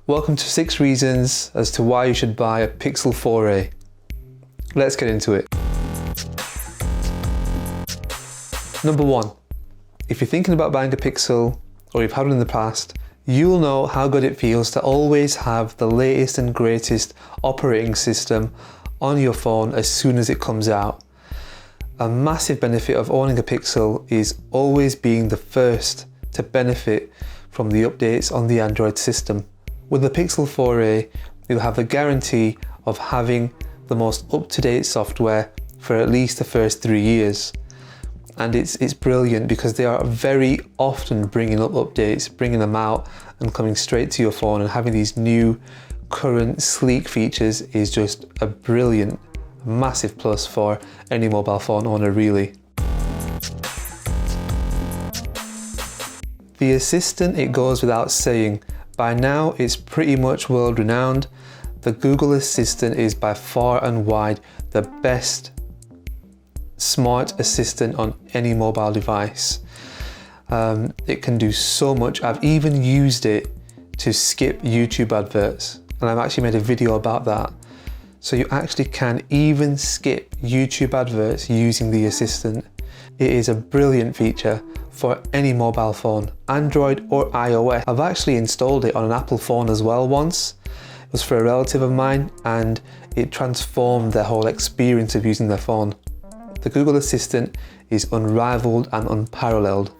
Welcome to 6 reasons as to why you should buy a Pixel 4a. Let's get into it. Number 1. If you're thinking about buying a Pixel, or you've had one in the past, you'll know how good it feels to always have the latest and greatest operating system on your phone as soon as it comes out. A massive benefit of owning a Pixel is always being the first to benefit from the updates on the Android system. With the Pixel 4a, you'll have the guarantee of having the most up-to-date software for at least the first 3 years. And it's brilliant because they are very often bringing up updates, bringing them out and coming straight to your phone, and having these new, current, sleek features is just a brilliant, massive plus for any mobile phone owner really. The Assistant, it goes without saying. By now it's pretty much world renowned. The Google Assistant is by far and wide the best smart assistant on any mobile device. It can do so much. I've even used it to skip YouTube adverts, and I've actually made a video about that. So you actually can even skip YouTube adverts using the Assistant. It is a brilliant feature for any mobile phone, Android or iOS. I've actually installed it on an Apple phone as well once. It was for a relative of mine, and it transformed their whole experience of using their phone. The Google Assistant is unrivaled and unparalleled.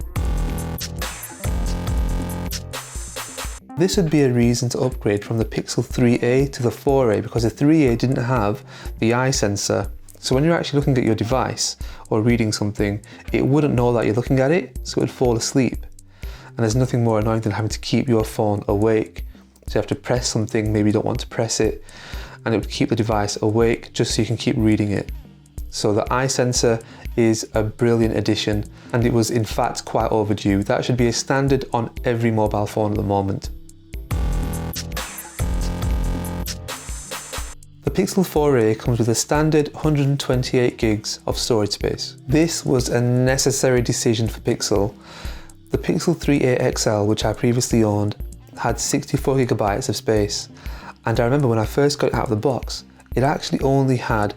This would be a reason to upgrade from the Pixel 3a to the 4a, because the 3a didn't have the eye sensor. So when you're actually looking at your device or reading something, it wouldn't know that you're looking at it, so it would fall asleep. And there's nothing more annoying than having to keep your phone awake. So you have to press something, maybe you don't want to press it, and it would keep the device awake just so you can keep reading it. So the eye sensor is a brilliant addition, and it was in fact quite overdue. That should be a standard on every mobile phone at the moment. The Pixel 4a comes with a standard 128 gigs of storage space. This was a necessary decision for Pixel. The Pixel 3a XL, which I previously owned, had 64 gigabytes of space, and I remember when I first got it out of the box, it actually only had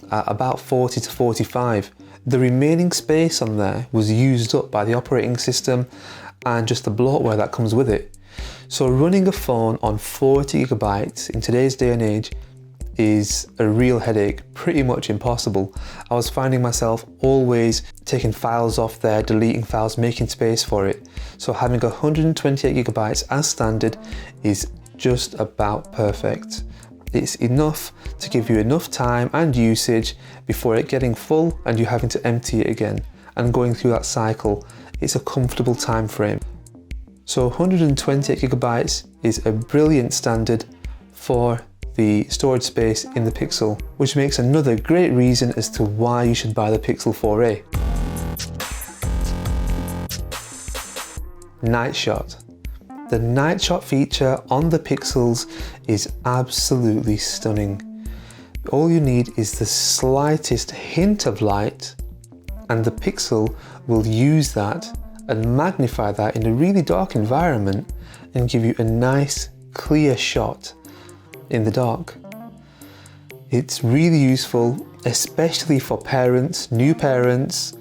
about 40 to 45. The remaining space on there was used up by the operating system and just the bloatware that comes with it. So running a phone on 40 gigabytes in today's day and age is a real headache, pretty much impossible. I was finding myself always taking files off there, deleting files, making space for it. So having 128 gigabytes as standard is just about perfect. It's enough to give you enough time and usage before it getting full and you having to empty it again, and going through that cycle. It's a comfortable time frame. So 128 gigabytes is a brilliant standard for the storage space in the Pixel, which makes another great reason as to why you should buy the Pixel 4a. Night Shot. The Night Shot feature on the Pixels is absolutely stunning. All you need is the slightest hint of light, and the Pixel will use that and magnify that in a really dark environment and give you a nice clear shot in the dark. It's really useful, especially for parents, new parents,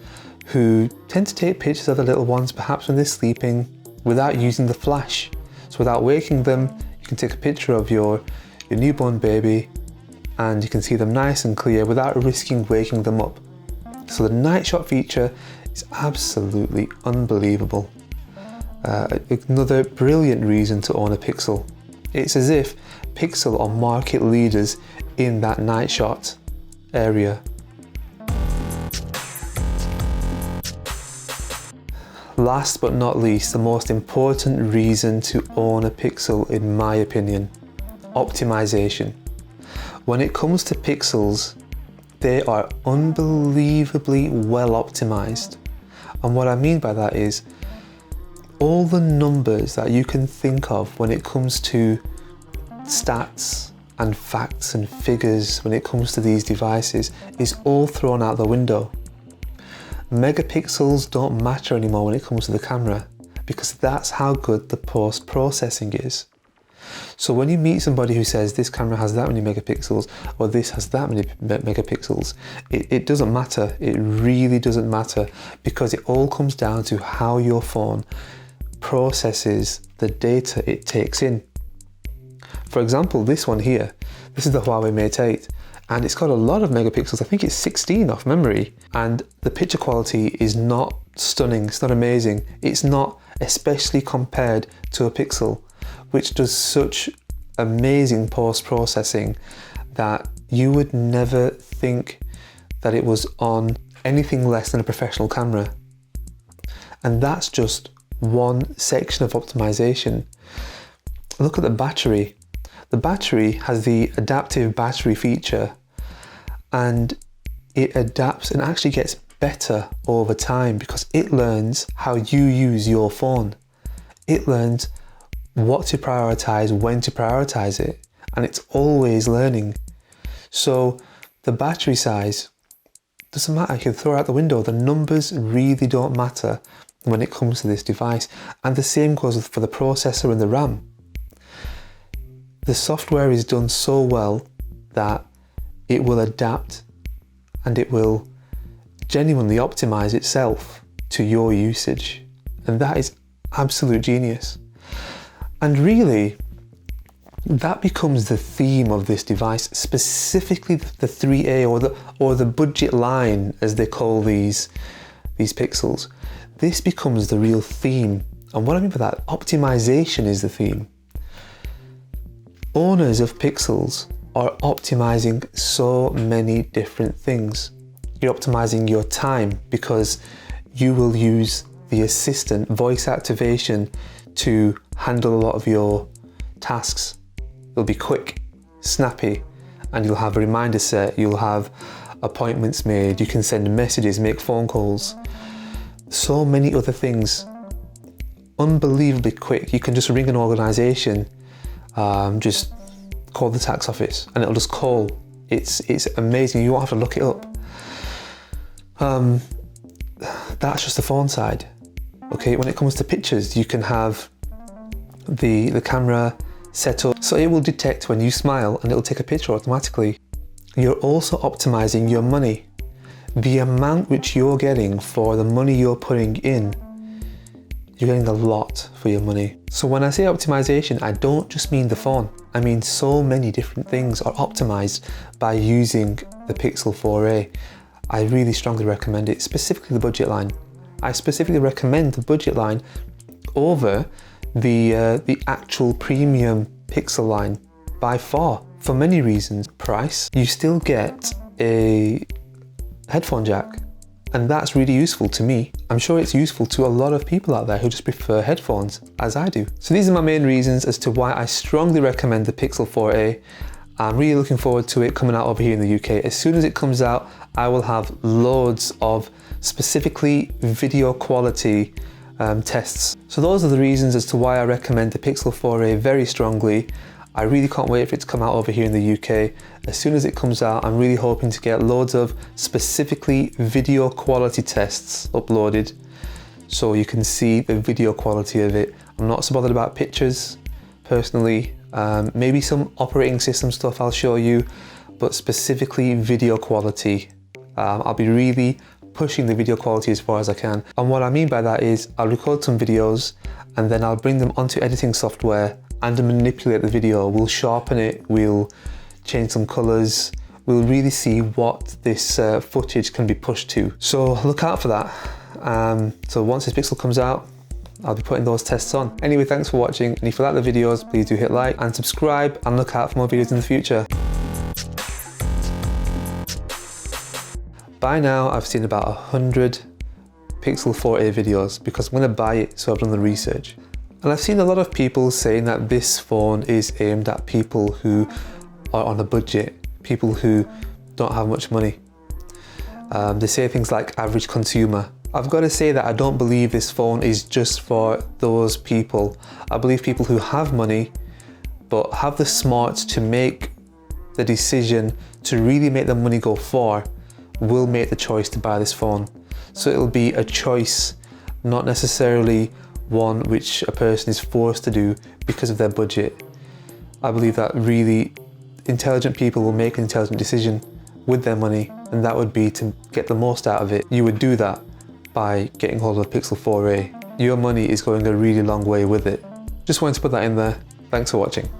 who tend to take pictures of their little ones perhaps when they're sleeping without using the flash. So without waking them, you can take a picture of your newborn baby and you can see them nice and clear without risking waking them up. So the Night Shot feature is absolutely unbelievable. Another brilliant reason to own a Pixel. It's as if Pixel are market leaders in that Night Shot area. Last but not least, the most important reason to own a Pixel in my opinion, optimization. When it comes to Pixels, they are unbelievably well optimized. And what I mean by that is all the numbers that you can think of when it comes to stats and facts and figures when it comes to these devices is all thrown out the window. Megapixels don't matter anymore when it comes to the camera, because that's how good the post-processing is. So when you meet somebody who says this camera has that many megapixels or this has that many megapixels, it doesn't matter. It really doesn't matter, because it all comes down to how your phone processes the data it takes in. For example, this one here, this is the Huawei Mate 8, and it's got a lot of megapixels. I think it's 16 off memory, and the picture quality is not stunning, it's not amazing. It's not, especially compared to a Pixel, which does such amazing post-processing that you would never think that it was on anything less than a professional camera. And that's just one section of optimization. Look at the battery. The battery has the adaptive battery feature, and it adapts and actually gets better over time because it learns how you use your phone. It learns what to prioritize, when to prioritize it, and it's always learning. So the battery size doesn't matter. You can throw it out the window. The numbers really don't matter when it comes to this device. And the same goes for the processor and the RAM. The software is done so well that it will adapt and it will genuinely optimize itself to your usage. And that is absolute genius. And really, that becomes the theme of this device, specifically the 3A or the budget line, as they call these Pixels. This becomes the real theme. And what I mean by that, optimization is the theme. Owners of Pixels are optimizing so many different things. You're optimizing your time because you will use the assistant voice activation to handle a lot of your tasks. It'll be quick, snappy, and you'll have a reminder set, you'll have appointments made, you can send messages, make phone calls. So many other things, unbelievably quick. You can just ring an organization, just call the tax office and it'll just call. It's amazing, you won't have to look it up. That's just the phone side. Okay, when it comes to pictures, you can have the camera set up so it will detect when you smile and it'll take a picture automatically. You're also optimizing your money. The amount which you're getting for the money you're putting in, you're getting a lot for your money. So when I say optimization, I don't just mean the phone. I mean so many different things are optimized by using the Pixel 4a. I really strongly recommend it, specifically the budget line. I specifically recommend the budget line over the actual premium Pixel line by far, for many reasons. Price, you still get a headphone jack, and that's really useful to me. I'm sure it's useful to a lot of people out there who just prefer headphones, as I do. So these are my main reasons as to why I strongly recommend the Pixel 4a. I'm really looking forward to it coming out over here in the UK. As soon as it comes out, I will have loads of specifically video quality tests. So those are the reasons as to why I recommend the Pixel 4a very strongly. I really can't wait for it to come out over here in the UK. As soon as it comes out, I'm really hoping to get loads of specifically video quality tests uploaded so you can see the video quality of it. I'm not so bothered about pictures personally. Maybe some operating system stuff I'll show you, but specifically video quality. I'll be really pushing the video quality as far as I can. And what I mean by that is I'll record some videos and then I'll bring them onto editing software and manipulate the video. We'll sharpen it, we'll change some colors, we'll really see what this footage can be pushed to. So look out for that. So once this Pixel comes out, I'll be putting those tests on. Anyway, thanks for watching, and if you like the videos, please do hit like and subscribe and look out for more videos in the future. By now, I've seen about 100 Pixel 4a videos because I'm going to buy it, so I've done the research. And I've seen a lot of people saying that this phone is aimed at people who are on a budget, people who don't have much money. They say things like average consumer. I've got to say that I don't believe this phone is just for those people. I believe people who have money but have the smarts to make the decision to really make the money go far will make the choice to buy this phone. So it'll be a choice, not necessarily one which a person is forced to do because of their budget. I believe that really intelligent people will make an intelligent decision with their money, and that would be to get the most out of it. You would do that by getting hold of the Pixel 4a. Your money is going a really long way with it. Just wanted to put that in there. Thanks for watching.